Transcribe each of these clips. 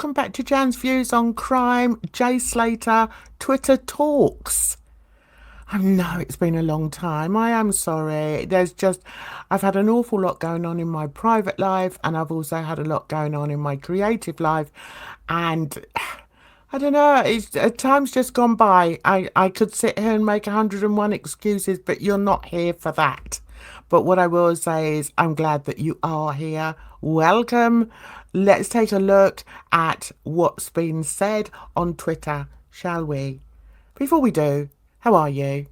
welcome back to Jan's Views on Crime, Jay Slater, Twitter Talks. I know it's been a long time. I am sorry. I've had an awful lot going on in my private life, and I've also had a lot going on in my creative life. And I don't know, time's just gone by. I could sit here and make 101 excuses, but you're not here for that. But what I will say is I'm glad that you are here. Welcome. Let's take a look at what's been said on Twitter, shall we? Before we do, how are you?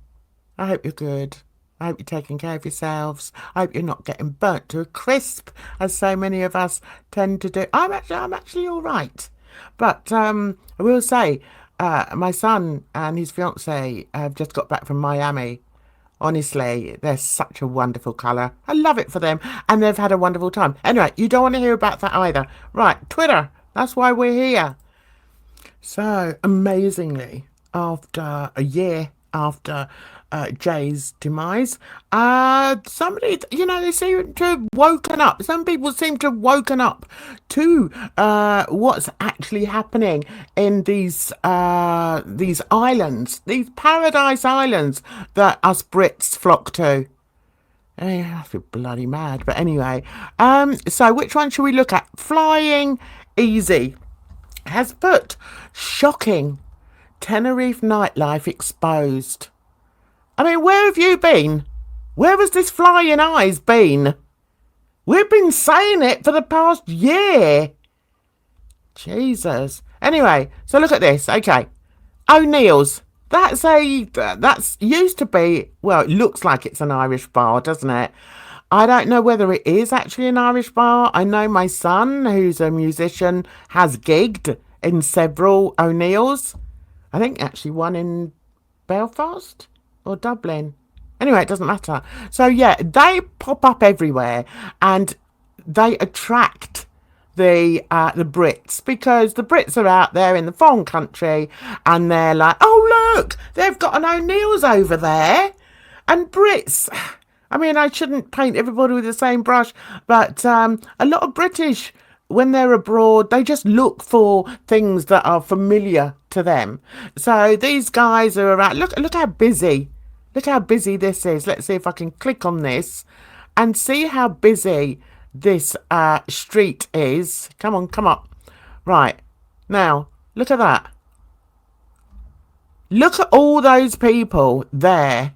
I hope you're good. I hope you're taking care of yourselves. I hope you're not getting burnt to a crisp, as so many of us tend to do. I'm actually all right. But I will say, my son and his fiancée have just got back from Miami. Honestly, they're such a wonderful colour. I love it for them. And they've had a wonderful time. Anyway, you don't want to hear about that either. Right, Twitter. That's why we're here. So, amazingly, after a year after Jay's demise, somebody, they seem to have woken up. Some people seem to have woken up to what's actually happening in these islands, these paradise islands that us Brits flock to. I feel bloody mad, but anyway. So which one should we look at? Flying Easy has put shocking Tenerife nightlife exposed. I mean, where have you been? Where has this flying eyes been? We've been saying it for the past year. Jesus. Anyway, so look at this. Okay. O'Neill's. That's used to be, well, it looks like it's an Irish bar, doesn't it? I don't know whether it is actually an Irish bar. I know my son, who's a musician, has gigged in several O'Neill's. I think actually one in Belfast or Dublin. Anyway, it doesn't matter. So yeah, they pop up everywhere and they attract the Brits, because the Brits are out there in the foreign country and they're like, oh look, they've got an O'Neill's over there. And Brits, I mean, I shouldn't paint everybody with the same brush, but a lot of British, when they're abroad, they just look for things that are familiar to them. So these guys are around. Look how busy. Look how busy this is. Let's see if I can click on this and see how busy this street is. Come on, come up. Right. Now, look at that. Look at all those people there.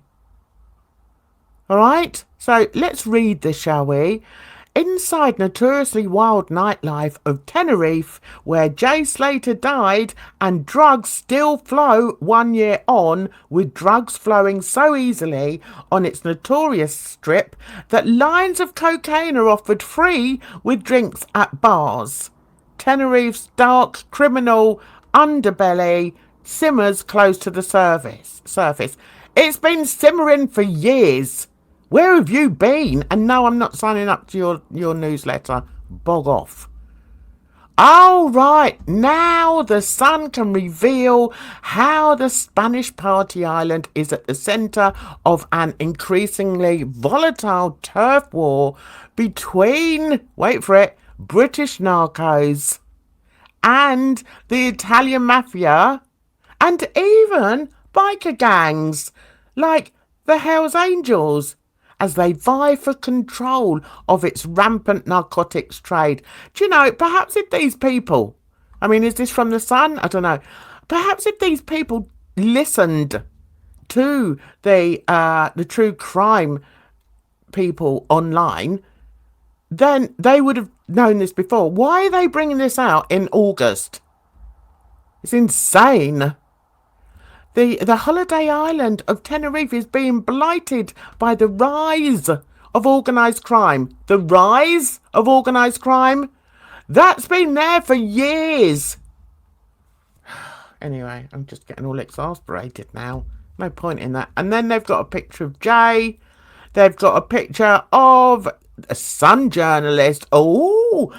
All right. So let's read this, shall we? Inside notoriously wild nightlife of Tenerife, where Jay Slater died and drugs still flow 1 year on, with drugs flowing so easily on its notorious strip that lines of cocaine are offered free with drinks at bars. Tenerife's dark criminal underbelly simmers close to the surface. It's been simmering for years. Where have you been? And no, I'm not signing up to your newsletter. Bog off. All right, now the Sun can reveal how the Spanish party island is at the centre of an increasingly volatile turf war between, wait for it, British narcos and the Italian mafia and even biker gangs like the Hells Angels, as they vie for control of its rampant narcotics trade. Do you know, perhaps if these people, I mean, is this from the Sun? I don't know. Perhaps if these people listened to the true crime people online, then they would have known this before. Why are they bringing this out in August? It's insane. The holiday island of Tenerife is being blighted by the rise of organised crime. The rise of organised crime? That's been there for years. Anyway, I'm just getting all exasperated now. No point in that. And then they've got a picture of Jay. They've got a picture of a Sun journalist. Oh,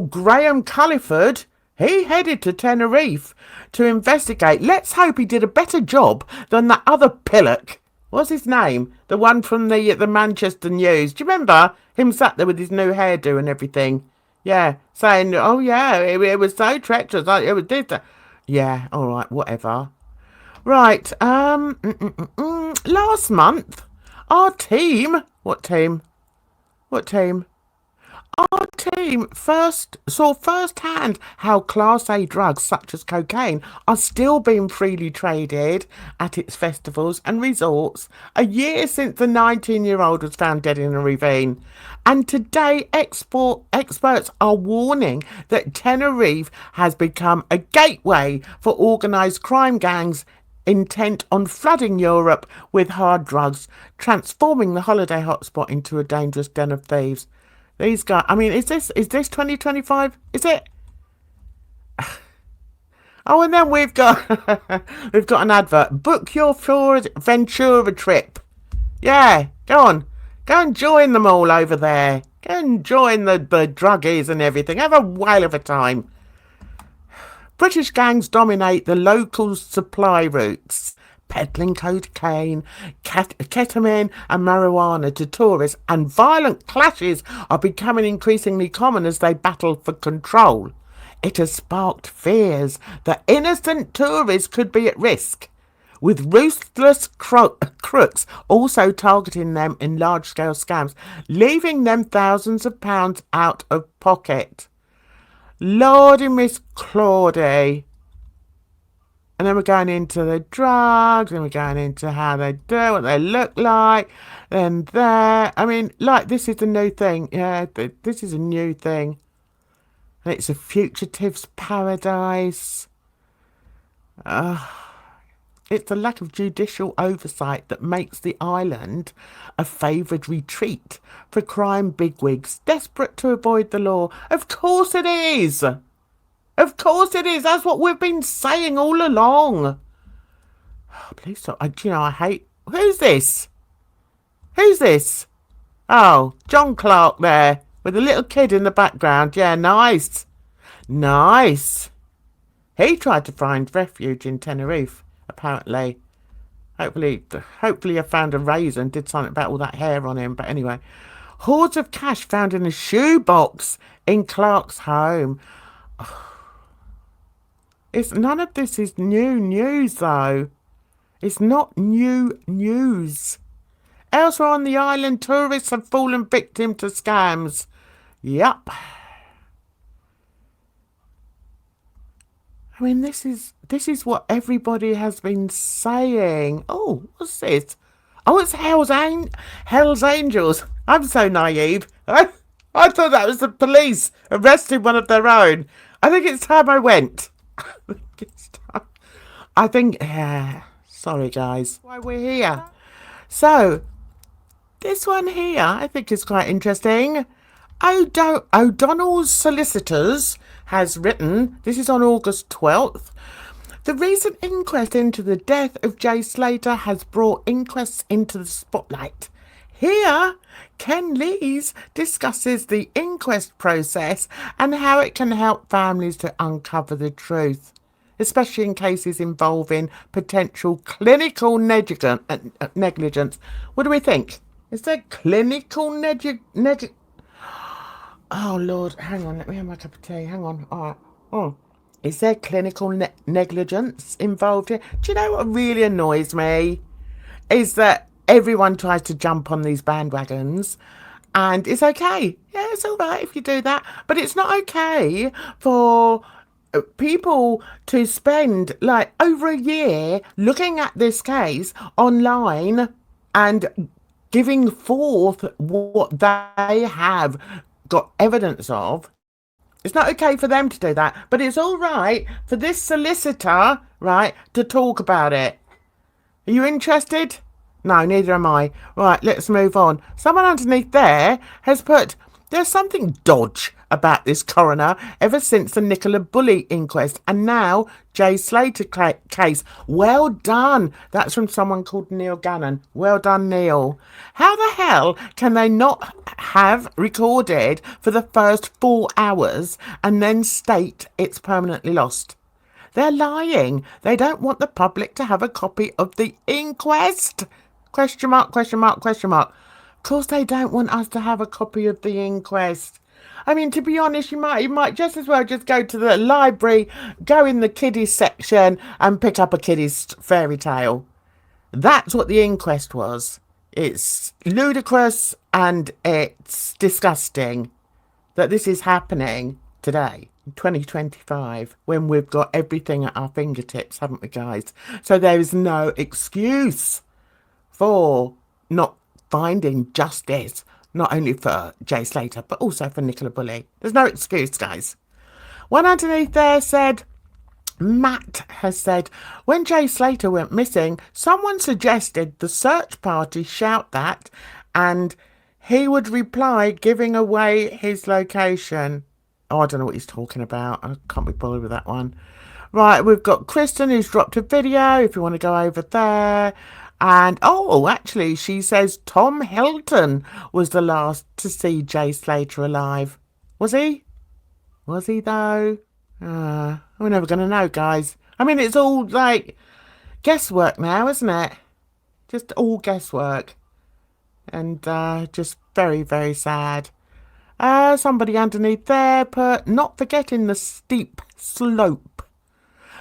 Graham Culliford. He headed to Tenerife to investigate. Let's hope he did a better job than that other pillock. What's his name? The one from the Manchester News. Do you remember him sat there with his new hairdo and everything? Yeah, saying, oh yeah, it was so treacherous. It was this. Yeah, all right, whatever. Right. Last month, our team. What team? What team? Our team first saw firsthand how Class A drugs such as cocaine are still being freely traded at its festivals and resorts a year since the 19-year-old was found dead in a ravine. And today, experts are warning that Tenerife has become a gateway for organised crime gangs intent on flooding Europe with hard drugs, transforming the holiday hotspot into a dangerous den of thieves. These guys. I mean, is this 2025? Is it? Oh, and then we've got we've got an advert. Book your Ventura trip. Yeah, go and join them all over there. Go and join the druggies and everything. Have a whale of a time. British gangs dominate the local supply routes, peddling cocaine, ketamine and marijuana to tourists, and violent clashes are becoming increasingly common as they battle for control. It has sparked fears that innocent tourists could be at risk, with ruthless crooks also targeting them in large-scale scams, leaving them thousands of pounds out of pocket. Lordy Miss Claudie. And then we're going into the drugs, and we're going into how they do, what they look like, and there. I mean, like, this is a new thing. Yeah, this is a new thing. And it's a fugitive's paradise. It's the lack of judicial oversight that makes the island a favoured retreat for crime bigwigs desperate to avoid the law. Of course it is. Of course it is. That's what we've been saying all along. Oh, please stop. I hate... Who's this? Who's this? Oh, John Clark there with a little kid in the background. Yeah, nice. Nice. He tried to find refuge in Tenerife, apparently. Hopefully I found a razor and did something about all that hair on him. But anyway, hordes of cash found in a shoebox in Clark's home. None of this is new news, though. It's not new news. Elsewhere on the island, tourists have fallen victim to scams. Yup. I mean, this is what everybody has been saying. Oh, what's this? Oh, it's Hell's Angels. I'm so naive. I thought that was the police arresting one of their own. I think it's time I went. I think, sorry guys, why we're here. So, this one here I think is quite interesting. O'Donnell's Solicitors has written, this is on August 12th, the recent inquest into the death of Jay Slater has brought inquests into the spotlight. Here, Ken Lees discusses the inquest process and how it can help families to uncover the truth, especially in cases involving potential clinical negligence. What do we think? Is there clinical negligence? Oh, Lord, hang on, let me have my cup of tea. Hang on. All right. Oh. Is there clinical negligence involved here? Do you know what really annoys me? Is that everyone tries to jump on these bandwagons, and it's okay. Yeah, it's all right if you do that. But it's not okay for people to spend like over a year looking at this case online and giving forth what they have got evidence of. It's not okay for them to do that, but it's all right for this solicitor, right, to talk about it. Are you interested? No, neither am I. Right, let's move on. Someone underneath there has put, there's something dodge about this coroner ever since the Nicola Bulley inquest and now Jay Slater case. Well done. That's from someone called Neil Gannon. Well done, Neil. How the hell can they not have recorded for the first 4 hours and then state it's permanently lost? They're lying. They don't want the public to have a copy of the inquest. Question mark, question mark, question mark. Of course they don't want us to have a copy of the inquest. I mean, to be honest, you might just as well just go to the library, go in the kiddies section, and pick up a kiddies fairy tale. That's what the inquest was. It's ludicrous and it's disgusting that this is happening today, 2025, when we've got everything at our fingertips, haven't we, guys? So there is no excuse for not finding justice, not only for Jay Slater, but also for Nicola Bulley. There's no excuse, guys. One underneath there said, Matt has said, when Jay Slater went missing, someone suggested the search party shout that and he would reply giving away his location. Oh, I don't know what he's talking about. I can't be bothered with that one. Right, we've got Kristen who's dropped a video if you want to go over there. And, oh, actually, she says Tom Hilton was the last to see Jay Slater alive. Was he? Was he, though? We're never going to know, guys. I mean, it's all, like, guesswork now, isn't it? Just all guesswork. And just very, very sad. Somebody underneath there put, not forgetting the steep slope.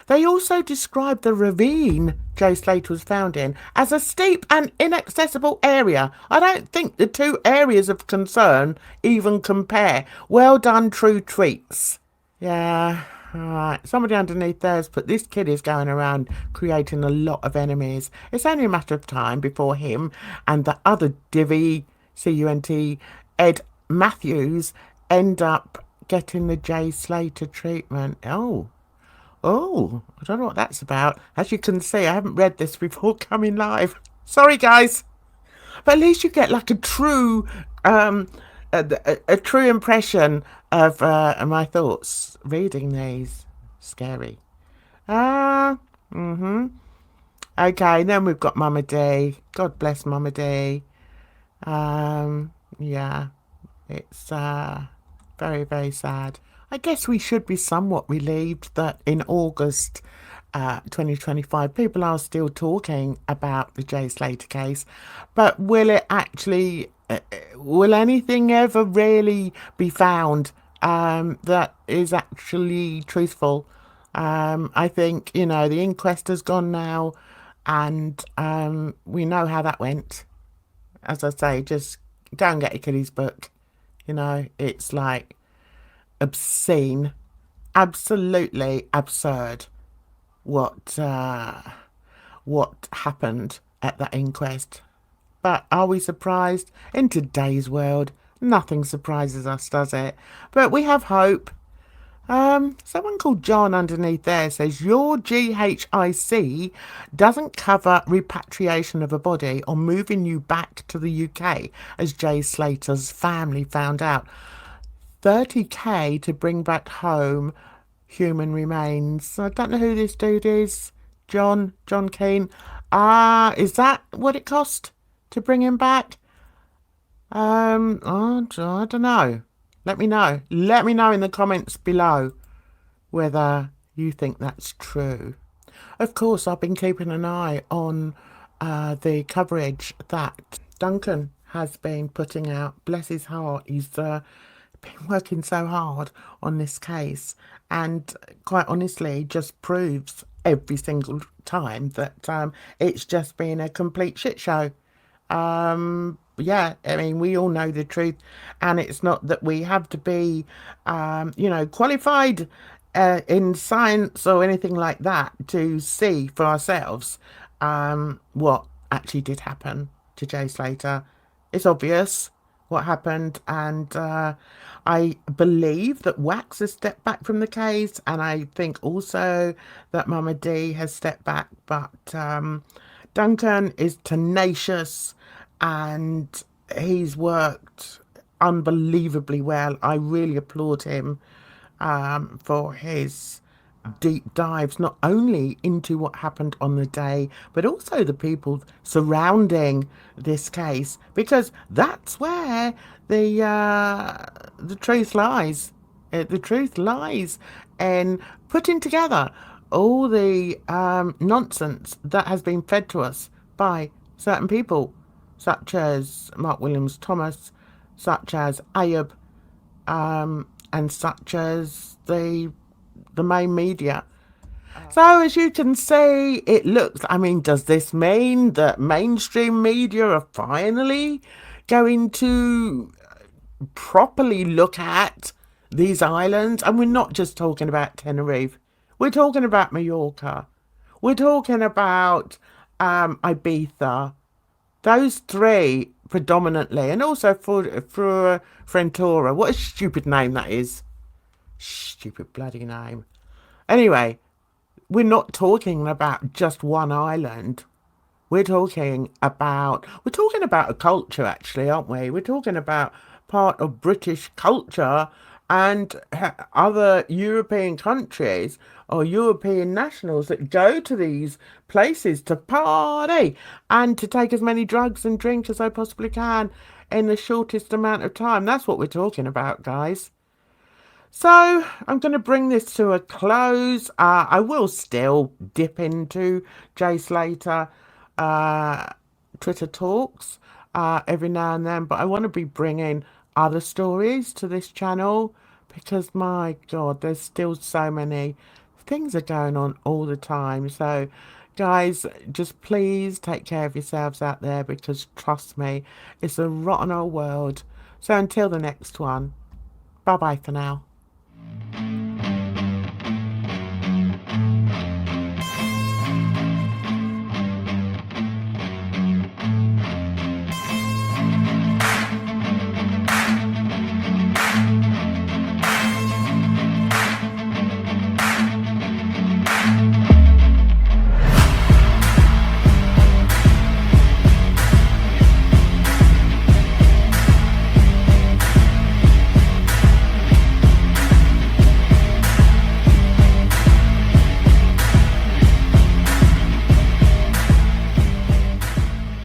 They also described the ravine Jay Slater was found in as a steep and inaccessible area. I don't think the two areas of concern even compare. Well done, true tweets. Yeah, alright. Somebody underneath there has put, this kid is going around creating a lot of enemies. It's only a matter of time before him and the other divvy, C-U-N-T, Ed Matthews, end up getting the Jay Slater treatment. Oh, I don't know what that's about. As you can see, I haven't read this before coming live. Sorry, guys. But at least you get like a true a true impression of my thoughts reading these. Scary. Okay, then we've got Mama D. God bless Mama D. Yeah, it's very, very sad. I guess we should be somewhat relieved that in August 2025, people are still talking about the Jay Slater case. But will it actually, will anything ever really be found that is actually truthful? I think, you know, the inquest has gone now and we know how that went. As I say, just go and get your kiddies book. You know, it's like obscene, absolutely absurd what happened at that inquest. But are we surprised? In today's world, nothing surprises us, does it? But we have hope. Someone called John underneath there says, your GHIC doesn't cover repatriation of a body or moving you back to the UK, as Jay Slater's family found out. 30k to bring back home human remains. I don't know who this dude is. John Keane. Is that what it cost to bring him back? I don't know. Let me know. Let me know in the comments below whether you think that's true. Of course, I've been keeping an eye on the coverage that Duncan has been putting out. Bless his heart. He's been working so hard on this case and quite honestly just proves every single time that it's just been a complete shit show. Yeah, I mean, we all know the truth, and it's not that we have to be, you know, qualified in science or anything like that to see for ourselves what actually did happen to Jay Slater. It's obvious what happened, and I believe that Wax has stepped back from the case, and I think also that Mama D has stepped back, but Duncan is tenacious and he's worked unbelievably well. I really applaud him for his deep dives, not only into what happened on the day, but also the people surrounding this case, because that's where the truth lies. The truth lies in putting together all the nonsense that has been fed to us by certain people, such as Mark Williams Thomas, such as Ayub, and such as the main media. So as you can see, it looks, I mean, does this mean that mainstream media are finally going to properly look at these islands? And we're not just talking about Tenerife. We're talking about Mallorca. We're talking about Ibiza. Those three predominantly, and also for Frentora. What a stupid name that is. Stupid bloody name. Anyway, we're not talking about just one island. We're talking about a culture, actually, aren't we? We're talking about part of British culture and other European countries or European nationals that go to these places to party and to take as many drugs and drink as they possibly can in the shortest amount of time. That's what we're talking about, guys. So I'm going to bring this to a close. I will still dip into Jay Slater uh, Twitter talks every now and then, but I want to be bringing other stories to this channel because my God, there's still so many things are going on all the time. So guys, just please take care of yourselves out there because trust me, it's a rotten old world. So until the next one, bye bye for now.